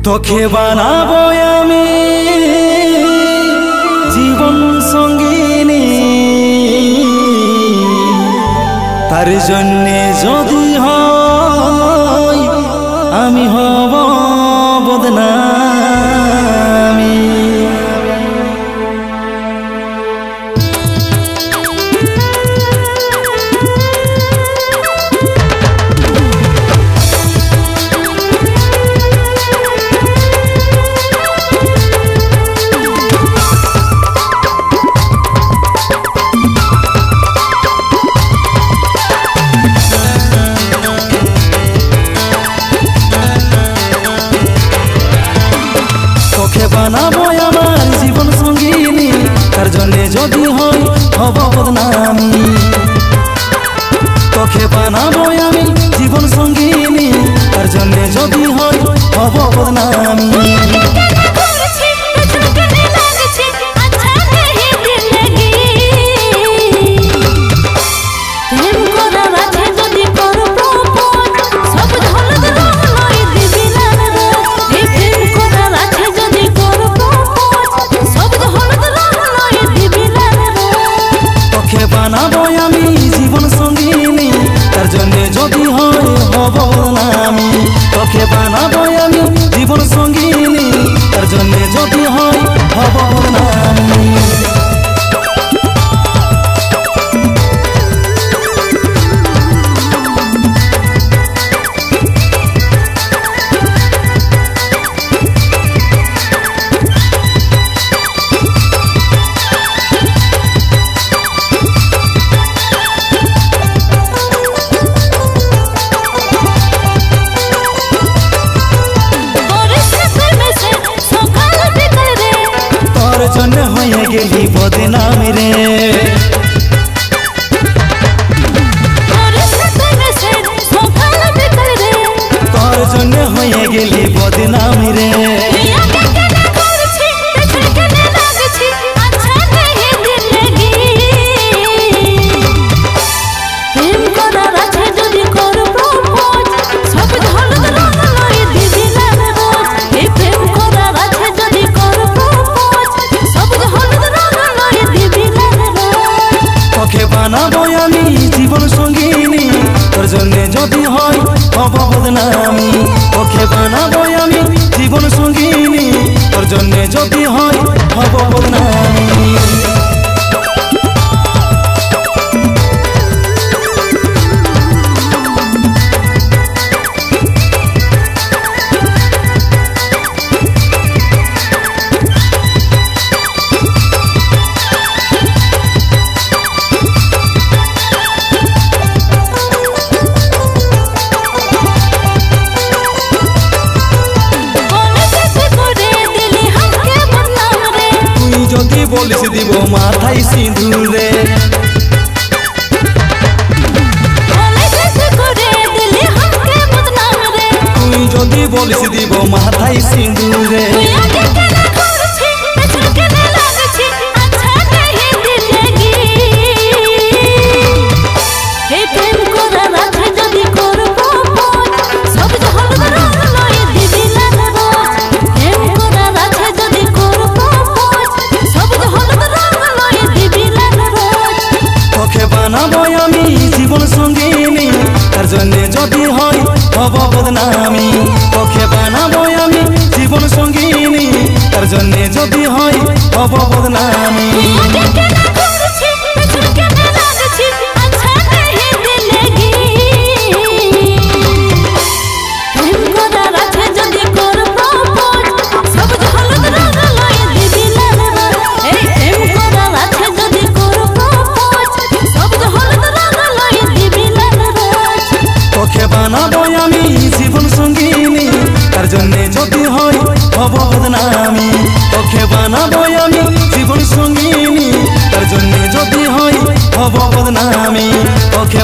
তোকে বানাবো আমি জীবন সঙ্গিনী, তার জন্যে যদি হয় আমি হব বদনামি। বানাবো আমার জীবন সঙ্গিনী, তার জন্যে যদি হয় হব বদনামি। তোকে বানাবো আমি জীবন সঙ্গিনী, তার জন্যে যদি হয় হব বদনামি। বানাবো আমি জীবন সঙ্গিনী, তার জন্যে যদি হয় হব বদনামি। তোকে বানাবো আমি জীবন সঙ্গিনী, তার জন্যে যদি হয় হব বদনামি। জন্য হয়ে গেলি বদনামি রে, তোর জন্য হয়ে গেলি বদনামি রে। বানাবো আমি জীবন সঙ্গিনী, তোর জন্যে যদি হয় হব বদনামি। তোকে বানাবো আমি জীবন সঙ্গিনী, তোর জন্যে যদি হয় হব বদনামি। বলিস দিব মাথায় সিঁদুর রে, তুই যদি বলিস দিব মাথায় সিঁদুর রে। বানাবো আমি জীবন সঙ্গিনী, তার জন্যে যদি হয় হব বদনামি। তোকে বানাবো আমি জীবন সঙ্গিনী, তার জন্যে যদি হয় হব বদনামি। বানাবো আমি জীবন সঙ্গিনী, তার জন্যে যদি হয় হব বদনামি। তোকে বানাবো আমি জীবন সঙ্গিনী, তার জন্যে যদি হয় হব বদনামি। তোকে